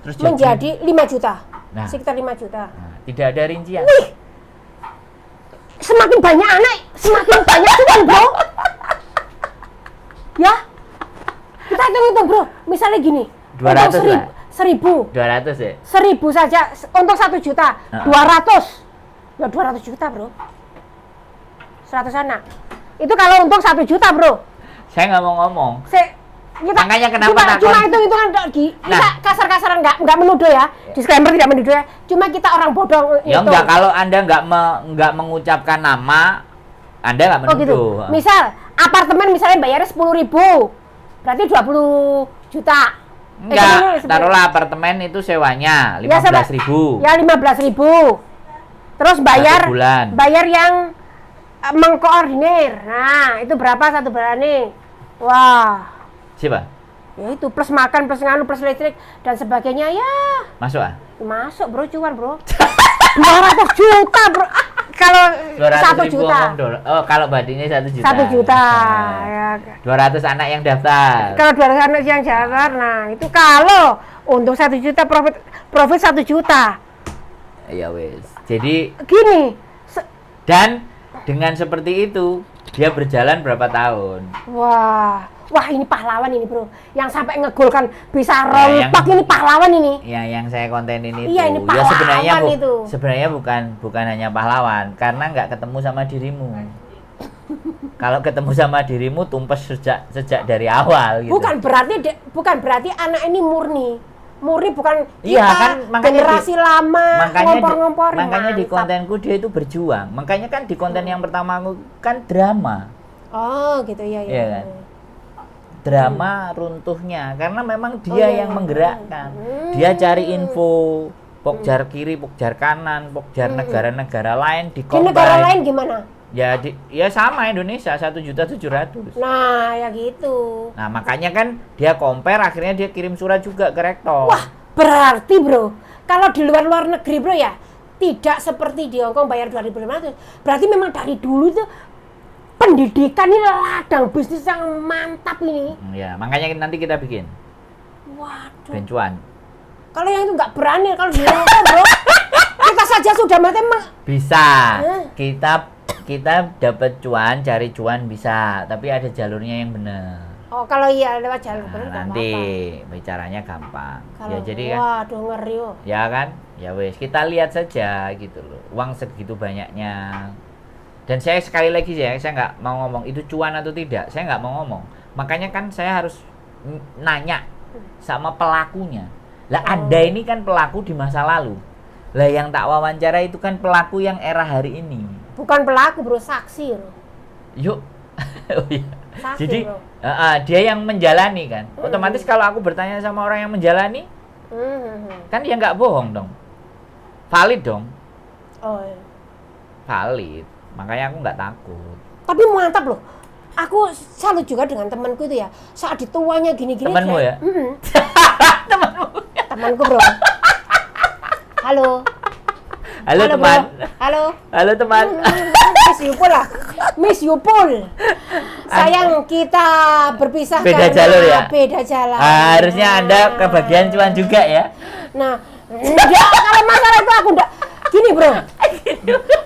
terus Menjadi 5 juta. Nah. Sekitar 5 juta. Nah, tidak ada rincian. Semakin banyak anak, semakin banyak uang, Bro. Ya. Kita hitung, Bro. Misalnya gini. 200 untuk lah. 1.000. 200 ya. 1.000 saja untuk 1 juta. 200. Ya 200 juta, Bro. 100 anak. Itu kalau untung 1 juta, Bro. Saya nggak mau ngomong. Makanya kenapa cuma takon? hitung-hitungan kita Nah. kasar-kasaran nggak menuduh ya. Disclaimer tidak menuduh ya. Cuma kita orang bodoh Ya hitung. enggak, kalau Anda nggak mengucapkan nama, Anda nggak Oh gitu. menuduh. Misal apartemen misalnya bayarnya 10.000. Berarti 20 juta. Enggak, taruhlah apartemen itu sewanya 15.000. Ya 15.000. Terus bayar Satu bulan. bayar yang mengkoordinir. Nah, itu berapa satu bulan nih? Wah. Siapa? Ya itu plus makan, plus nganu, plus listrik dan sebagainya ya. Masuk ah? Masuk, Bro, cuan, Bro. 200 juta, Bro. Kalau 1 200.000 juta. ngomong dolar. Oh, kalau badinya 1 juta. 1 juta. Nah, Ya. 200 anak yang daftar. Kalau 200 anak yang jalan, nah itu kalau untung 1 juta, profit 1 juta. Ya wes. Jadi Gini, dan dengan seperti itu Dia berjalan berapa tahun? Wah ini pahlawan ini bro, yang sampai ngegolkan bisa Ya, rontok ini pahlawan ini. Ya, yang saya kontenin itu. Iya, ini Ya sebenarnya pahlawan itu. sebenarnya bukan hanya pahlawan, karena nggak ketemu sama dirimu. Kalau ketemu sama dirimu tumpes sejak dari awal gitu. Bukan berarti anak ini murni bukan Iya, kita kan, generasi lama ngompor-ngompor. Makanya di Mantap. kontenku dia itu berjuang. Makanya kan di konten yang pertama aku kan drama. Oh gitu ya. Iya kan? Drama runtuhnya karena memang dia yang menggerakkan. Dia cari info pokjar kiri, pokjar kanan, pokjar negara-negara lain di Di negara lain gimana? Ya sama Indonesia 1.700.000. Nah ya gitu. Nah makanya kan dia compare, akhirnya dia kirim surat juga ke rektor. Wah berarti bro, kalau di luar negeri bro ya tidak seperti di Hongkong bayar 2.500. Berarti memang dari dulu tuh pendidikan ini ladang bisnis yang mantap ini. Ya makanya nanti kita bikin Waduh. bencuan. Kalau yang itu nggak berani, kalau di Hongkong bro, kita saja sudah mati Bisa. Kita dapat cuan, cari cuan bisa, tapi ada jalurnya yang benar. Oh kalau iya lewat jalur bener nggak Nanti apa-apa. bicaranya gampang. Kalau, Ya jadi kan, waduh ngeri oh. ya kan, ya wes kita lihat saja gitu loh. Uang segitu banyaknya. Dan saya sekali lagi saya nggak mau ngomong itu cuan atau tidak, saya nggak mau ngomong. Makanya kan saya harus nanya sama pelakunya. Lah Anda ini kan pelaku di masa lalu. Lah yang tak wawancara itu kan pelaku yang era hari ini. Bukan pelaku bro, saksi bro. Yuk. Oh iya. Saksi, Jadi bro. dia yang menjalani kan. Otomatis kalau aku bertanya sama orang yang menjalani, kan dia nggak bohong dong. Valid dong. Oh iya. Valid. Makanya aku nggak takut. Tapi mantap loh. Aku salut juga dengan temanku itu ya. Saat dituanya gini-gini. Temanmu ya? Temanku bro. Halo. Halo Bro. teman. Halo Teman. Miss Yupul lah. Miss Yupul. Sayang kita berpisah Beda karena jalur ya? Beda jalan. Harusnya Anda kebagian cuan juga ya. Nah, enggak, kalau masalah itu aku enggak. Gini bro,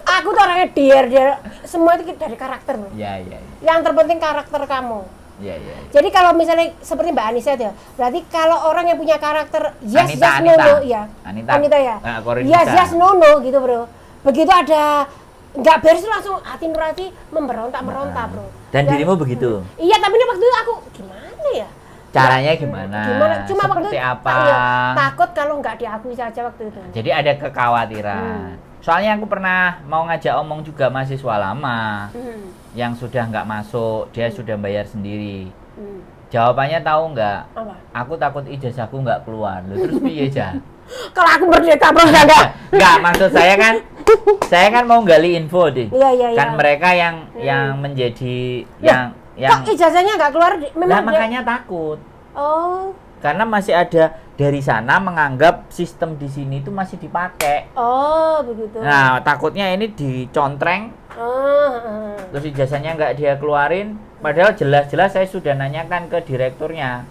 aku tuh orangnya dia semua itu dari karakter bro. Iya. Yang terpenting karakter kamu. Iya. Jadi kalau misalnya seperti Mbak Anissa itu ya, berarti kalau orang yang punya karakter yes Anita. no no ya. Anita ya. Korinisa. Yes no no gitu bro. Begitu ada nggak beres langsung hati nurani merontak bro. Dan dirimu begitu. Iya tapi ini waktu itu aku gimana ya? Caranya gimana? Cuma waktu Seperti itu apa? iya, takut kalau nggak diakui saja waktu itu. Jadi ada kekhawatiran. Soalnya aku pernah mau ngajak omong juga mahasiswa lama yang sudah nggak masuk, dia sudah bayar sendiri. Jawabannya tahu nggak? Apa? Aku takut ijazahku nggak keluar. Loh, terus piye ja? Kalau aku merdeka bro enggak. Nggak, maksud saya kan mau gali info deh. Iya. Kan mereka yang menjadi Loh, yang kok ijazahnya nggak keluar? lah Memang makanya takut. Oh. Karena masih ada dari sana menganggap sistem di sini itu masih dipakai. Oh, begitu. Nah, takutnya ini dicontreng, terus ijazahnya nggak dia keluarin. Padahal jelas-jelas saya sudah nanyakan ke direkturnya.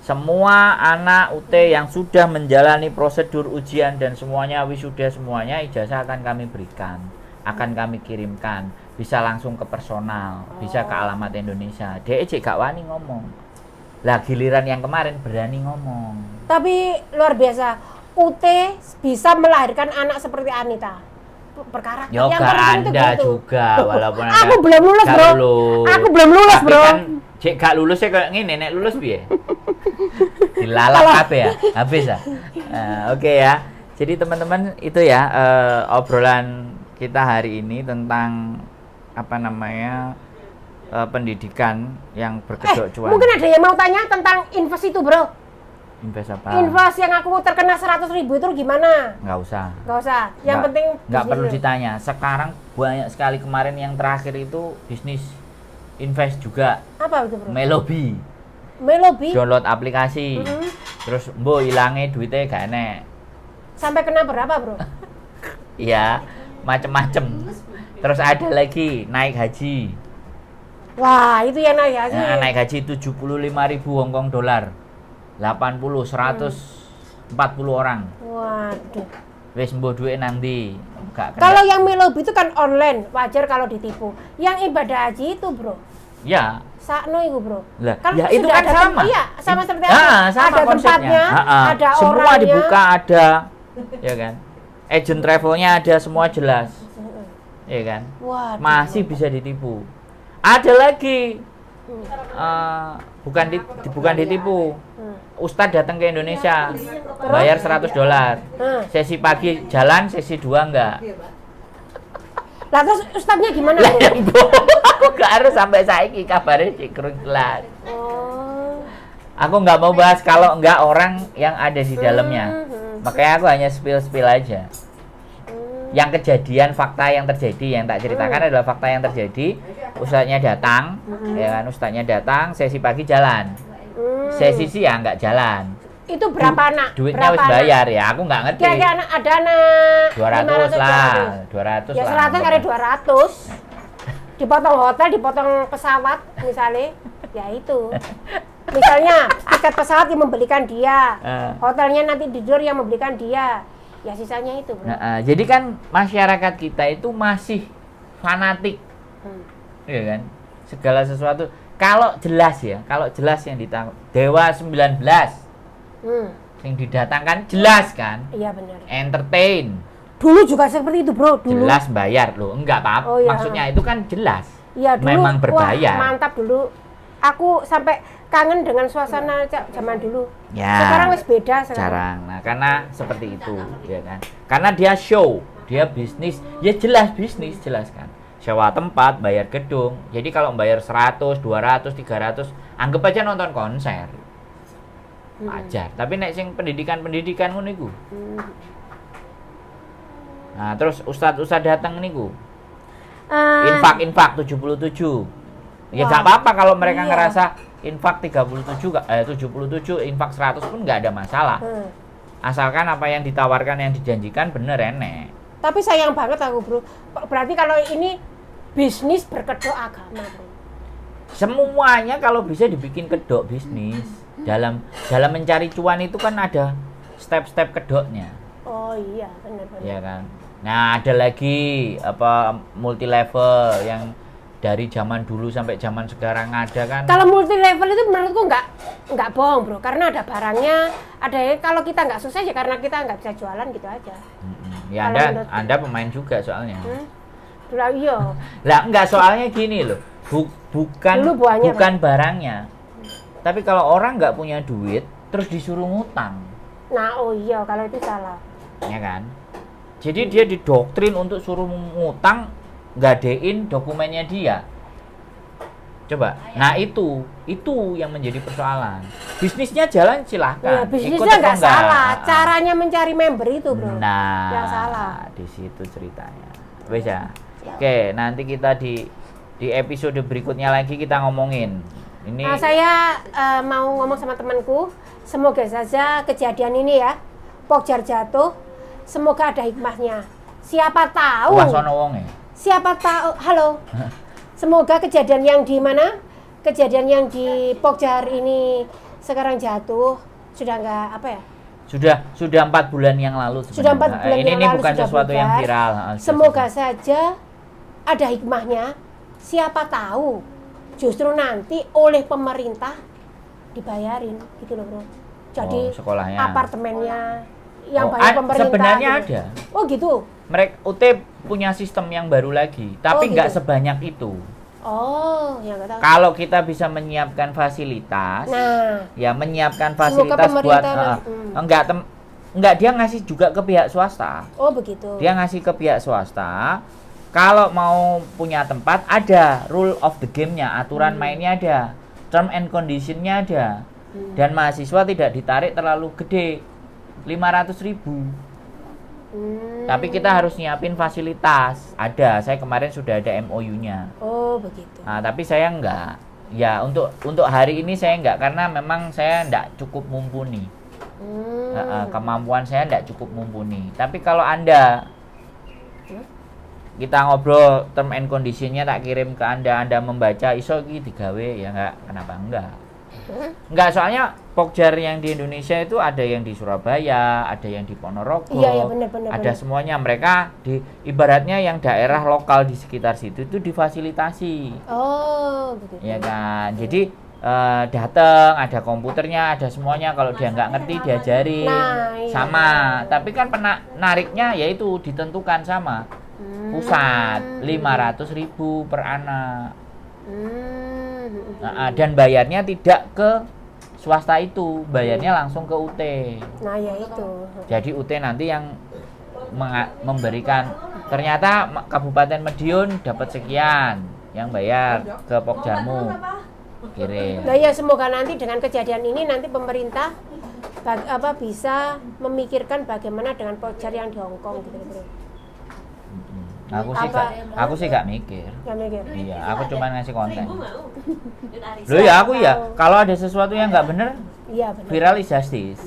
Semua anak UT yang sudah menjalani prosedur ujian dan semuanya wisuda semuanya, ijazah akan kami berikan, akan kami kirimkan. Bisa langsung ke personal, bisa ke alamat Indonesia. Dia gak wani ngomong. Lah giliran yang kemarin berani ngomong. Tapi luar biasa, UT bisa melahirkan anak seperti Anita. Berkarakter yang Yoga terpenting itu Anda gitu. juga, walaupun Aku Anda belum lulus, gak bro. lulus. Aku belum lulus, Tapi bro. Kan, cek gak lulus ya kayak gini, nek lulus piye? Dilalap kabeh ya, habis ya. Oke ya. Jadi teman-teman itu ya obrolan kita hari ini tentang apa namanya pendidikan yang berkedok cuan. Mungkin ada yang mau tanya tentang invest itu, bro. Invest apa? Invest yang aku terkena 100.000 itu gimana? Nggak usah. Nggak usah. Yang penting nggak perlu bisnis. ditanya. Sekarang banyak sekali kemarin yang terakhir itu bisnis invest juga. Apa itu, bro? Melobi. Download aplikasi. Terus mbok ilange duitnya gak enek. Sampai kena berapa, bro? Iya, macem-macem. Terus ada lagi naik haji. Wah, itu yang naik haji. Nah, naik haji 75.000 Hongkong dolar. 80, 140 orang. Waduh. Wis mbuh duwe nang ndi? Gak kena. Kalau yang Melobi itu kan online, wajar kalau ditipu. Yang ibadah haji itu, Bro. Ya. Sakno itu, Bro. Lah, Kan ya itu sudah kan ada sama. Iya, sama seperti Sama ada konsepnya. tempatnya, ada Semua orangnya. dibuka ada. Ya kan? Agent travelnya ada, semua jelas. Ya kan? Waduh. Masih bisa ditipu. Ada lagi. Bukan ditipu. Ustadz datang ke Indonesia, bayar $100. Sesi pagi jalan, sesi 2 enggak. Lah terus ustadznya gimana, Lah Bro? ya, Bro, aku gak harus sampai saiki kabarnya si kelas. Oh. Aku nggak mau bahas kalau nggak orang yang ada di dalamnya. Makanya aku hanya spill aja. Yang kejadian, fakta yang terjadi, yang tak ceritakan adalah fakta yang terjadi. Ustadznya datang, ya kan? Ustadznya datang, sesi pagi jalan. Sesi siang nggak jalan. Itu berapa anak? Duitnya wis Berapa bayar ya, aku nggak ngerti. Kira-kira ada anak 200 lah, 200 Ya lah. 100 kali 200. Dipotong hotel, dipotong pesawat misalnya. Ya itu. Misalnya tiket pesawat yang membelikan dia, hotelnya nanti tidur yang membelikan dia. Ya sisanya itu, Bro. Nah, jadi kan masyarakat kita itu masih fanatik. Iya kan? Segala sesuatu kalau jelas yang ditangkap Dewa 19 yang didatangkan jelas kan? Iya benar. Entertain. Dulu juga seperti itu, Bro. Dulu. Jelas bayar loh, enggak apa-apa. Oh, iya. Maksudnya itu kan jelas. Iya, dulu. Memang berbayar. Wah, mantap dulu. Aku sampai kangen dengan suasana zaman dulu. Ya. Sekarang wis beda sekarang. Jarang. Nah, karena seperti itu, ya kan? Karena dia show, dia bisnis, ya jelas bisnis, jelas kan. Sewa tempat, bayar gedung. Jadi kalau bayar 100, 200, 300, anggap aja nonton konser. Wajar. Tapi nek sing pendidikan ngono iku. Nah, terus ustadz datang niku. Infak 77. Ya Wah, nggak apa-apa kalau mereka iya. ngerasa infak 77, infak 100 pun nggak ada masalah. Asalkan apa yang ditawarkan, yang dijanjikan bener enek. Tapi sayang banget aku, Bro. Berarti kalau ini bisnis berkedok agama, Bro. Semuanya kalau bisa dibikin kedok bisnis. Dalam mencari cuan itu kan ada step-step kedoknya. Oh iya, benar-benar. Ya kan. Nah, ada lagi multi level yang dari zaman dulu sampai zaman sekarang ada kan. Kalau multi level itu menurutku nggak bohong, Bro, karena ada barangnya, kalau kita nggak sukses ya karena kita nggak bisa jualan gitu aja. Ya Kalau Anda pemain juga soalnya. Lah iya. Lah enggak, soalnya gini loh. Bukan barangnya. Tapi kalau orang nggak punya duit terus disuruh ngutang. Nah, oh iya, kalau itu salah. Ya kan? Jadi dia didoktrin untuk suruh ngutang, gadein dokumennya dia. Coba. Nah, itu yang menjadi persoalan. Bisnisnya jalan silahkan. Ya, bisnisnya nggak salah. Caranya mencari member itu, Bro. Nah, yang salah. Di situ ceritanya. Wes ya. Oke, nanti kita di episode berikutnya lagi kita ngomongin. Ini Saya mau ngomong sama temanku, semoga saja kejadian ini ya, Pokjar jatuh, semoga ada hikmahnya. Siapa tahu? Wah, sono wonge. Siapa tahu? Halo. Semoga kejadian yang di mana? Kejadian yang di Pokjar ini sekarang jatuh sudah nggak apa ya? Sudah 4 bulan yang lalu sebenarnya. Sudah 4 bulan ini yang lalu bukan sudah sesuatu yang bubar. viral. Semoga saja ada hikmahnya. Siapa tahu justru nanti oleh pemerintah dibayarin gitu loh, Bro. Jadi sekolahnya, apartemennya yang bayar pemerintah. Sebenarnya gitu. ada. Oh gitu. Mereka UT punya sistem yang baru lagi, tapi nggak gitu. sebanyak itu. Oh, ya nggak tahu. Kalau kita bisa menyiapkan fasilitas, Nah, ya menyiapkan semoga fasilitas buat pemerintah enggak dia ngasih juga ke pihak swasta. oh begitu. Dia ngasih ke pihak swasta. Kalau mau punya tempat ada rule of the game-nya, aturan mainnya ada, term and condition-nya ada. Dan mahasiswa tidak ditarik terlalu gede, 500.000. Tapi kita harus nyiapin fasilitas. Ada, saya kemarin sudah ada MOU-nya. Oh, begitu. Nah, tapi saya enggak. Ya, untuk hari ini saya enggak karena memang saya enggak cukup mumpuni. Kemampuan saya enggak cukup mumpuni. Tapi kalau Anda kita ngobrol term and condition-nya tak kirim ke Anda membaca iso iki digawe ya enggak, kenapa enggak? Enggak, soalnya Pokjar yang di Indonesia itu ada yang di Surabaya, ada yang di Ponorogo, Iya, ada semuanya. Mereka ibaratnya yang daerah lokal di sekitar situ itu difasilitasi. Oh, begitu. Ya kan, jadi datang, ada komputernya, ada semuanya. Kalau dia nggak ngerti diajarin, Iya. sama. Tapi kan nariknya yaitu ditentukan sama pusat, 500.000 per anak. Dan bayarnya tidak ke swasta itu, bayarnya langsung ke UT. Nah, ya itu. Jadi UT nanti yang memberikan, ternyata Kabupaten Madiun dapat sekian, yang bayar ke Pokjarmu, kirim. Nah ya, semoga nanti dengan kejadian ini nanti pemerintah bisa memikirkan bagaimana dengan Pokjar yang di Hong Kong gitu, bro. Aku sih gak mikir. Gak mikir. Iya, aku cuma ngasih konten. Loh ya, aku ya kalau ada sesuatu yang nggak bener, iya, bener. viral is justice.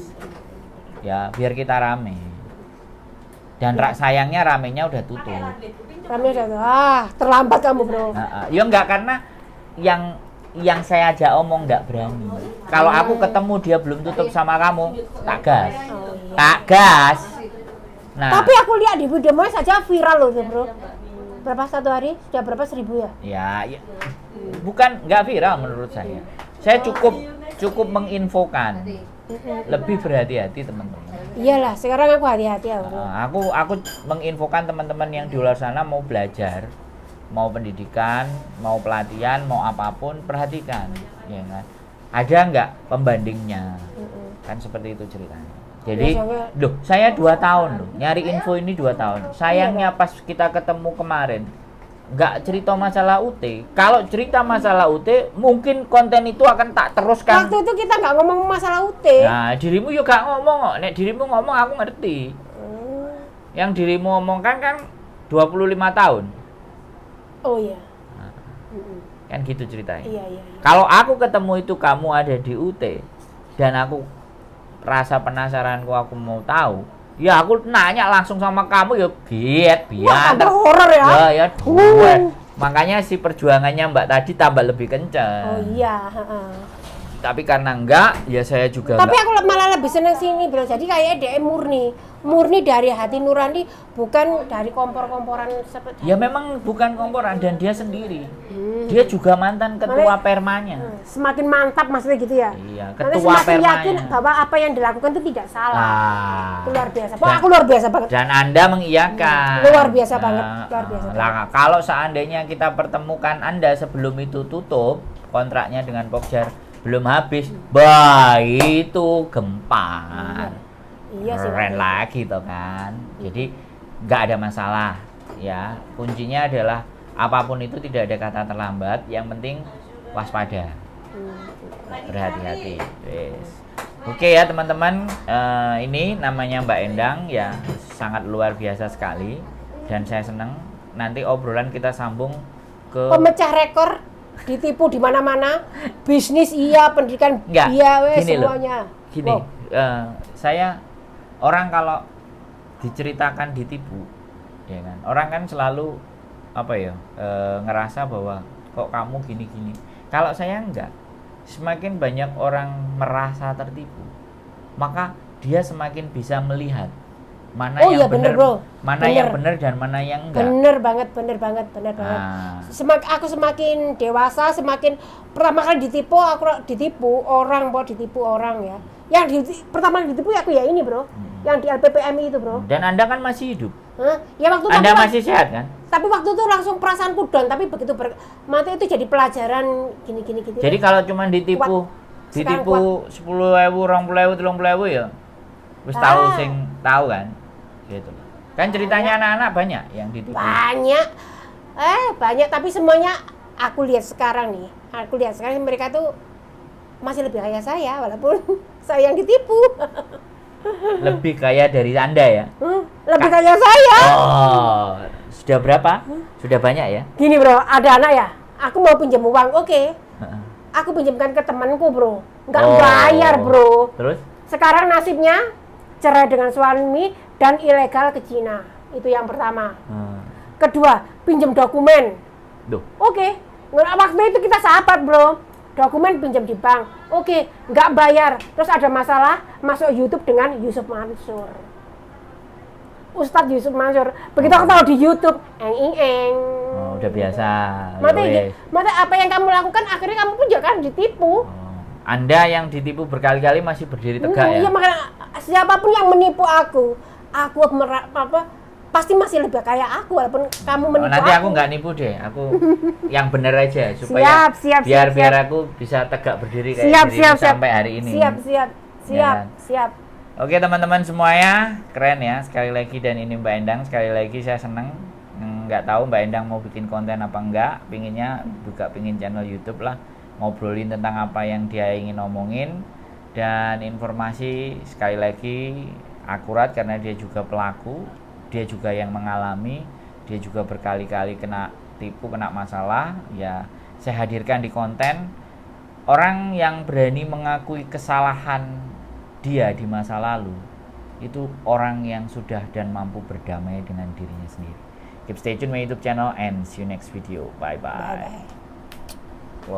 Ya, biar kita rame. Dan sayangnya ramenya udah tutup. Rame udah terlambat kamu, bro. Ya enggak, karena yang saya ajak omong nggak berani. Kalau aku ketemu dia belum tutup sama kamu, tak gas. Tak gas. Nah, tapi aku lihat di video saja viral loh, bro. Berapa satu hari? Sudah berapa 1.000 ya? Ya, bukan nggak viral menurut saya. Saya cukup menginfokan. Lebih berhati-hati teman-teman. Iyalah, sekarang aku hati-hati ya, bro. Aku menginfokan teman-teman yang di luar sana mau belajar, mau pendidikan, mau pelatihan, mau apapun, perhatikan, ya kan? Ada nggak pembandingnya? Kan seperti itu ceritanya. Jadi, loh, saya 2 tahun loh, nyari info ini 2 tahun. Sayangnya pas kita ketemu kemarin, nggak cerita masalah UT. Kalau cerita masalah UT, mungkin konten itu akan tak teruskan. Waktu itu kita nggak ngomong masalah UT. Nah, dirimu juga ngomong kok. Nek dirimu ngomong aku ngerti. Yang dirimu omongkan kan 25 tahun. Oh iya. Kan gitu ceritanya. Iya. Kalau aku ketemu itu kamu ada di UT dan aku rasa penasaranku, aku mau tahu, ya aku nanya langsung sama kamu, ya biar horor ya. Ya makanya si perjuangannya Mbak tadi tambah lebih kencang. Oh iya. Tapi karena enggak, ya saya juga tapi aku malah lebih seneng sini, bro. Jadi kayak DM murni dari hati nurani, bukan dari kompor-komporan seperti. Ya memang bukan komporan, dan dia sendiri. Dia juga mantan ketua Permanya. Semakin mantap maksudnya gitu ya. Iya, Nanti ketua semakin Permanya. yakin bahwa apa yang dilakukan itu tidak salah. Itu luar biasa. Aku luar biasa banget. Dan Anda mengiyakan. Luar biasa banget, luar biasa. Kalau seandainya kita pertemukan Anda sebelum itu tutup kontraknya dengan Pokjar, belum habis, itu gempar. Iya sih. Keren lagi toh kan. Jadi nggak ada masalah ya. Kuncinya adalah apapun itu tidak ada kata terlambat. Yang penting waspada, berhati-hati. Oke ya teman-teman, ini namanya Mbak Endang ya, sangat luar biasa sekali. Dan saya senang nanti obrolan kita sambung ke pemecah rekor. Ditipu di mana-mana, bisnis iya, pendidikan iya, semuanya. Gini, saya orang kalau diceritakan ditipu, ya kan, orang kan selalu ngerasa bahwa kok kamu gini-gini. Kalau saya enggak, semakin banyak orang merasa tertipu, maka dia semakin bisa melihat mana yang benar, mana yang benar dan mana yang enggak. Bener banget. Aku semakin dewasa, semakin pertama kali ditipu orang ya. Yang pertama kali ditipu aku ya ini, bro. Yang di LPPMI itu, bro. Dan Anda kan masih hidup. Ya waktu Anda masih sehat kan? Tapi waktu itu langsung perasaanku down, tapi begitu mati itu jadi pelajaran gini. Jadi kalau cuma ditipu 10.000, 20.000, 30.000 ya. Wis tahu tahu kan? Gitu. Kan ceritanya anak-anak banyak yang ditipu. Banyak, tapi semuanya aku lihat sekarang mereka tuh masih lebih kaya saya, walaupun saya yang ditipu. Lebih kaya dari Anda ya? Lebih kaya saya. Oh, sudah berapa? Sudah banyak ya? Gini, bro, ada anak ya, aku mau pinjam uang, oke. Aku pinjamkan ke temanku, bro, nggak bayar, bro. Terus? Sekarang nasibnya cerai dengan suami dan ilegal ke Cina. Itu yang pertama. Kedua, pinjam dokumen. Oke. Waktu itu kita sahabat, bro. dokumen pinjam di bank, oke, nggak bayar, terus ada masalah, masuk YouTube dengan Yusuf Mansur. Ustadz Yusuf Mansur, begitu aku tahu di YouTube, eng. Oh, udah biasa. Mata apa yang kamu lakukan, akhirnya kamu pun juga kan ditipu. Anda yang ditipu berkali-kali masih berdiri tegak ya? Iya, makanya siapapun yang menipu aku pasti masih lebih kaya aku walaupun kamu menipu nanti aku nggak nipu deh, aku yang bener aja supaya biar aku bisa tegak berdiri kayak dirimu sampai hari ini. Siap. Oke teman-teman semuanya, keren ya sekali lagi, dan ini Mbak Endang sekali lagi saya seneng. Nggak tahu Mbak Endang mau bikin konten apa enggak, pinginnya juga pingin channel YouTube lah, ngobrolin tentang apa yang dia ingin omongin, dan informasi sekali lagi akurat karena dia juga pelaku. Dia juga yang mengalami, dia juga berkali-kali kena tipu, kena masalah, ya saya hadirkan di konten. Orang yang berani mengakui kesalahan dia di masa lalu, itu orang yang sudah dan mampu berdamai dengan dirinya sendiri. Keep stay tune my YouTube channel and see you next video. Bye-bye.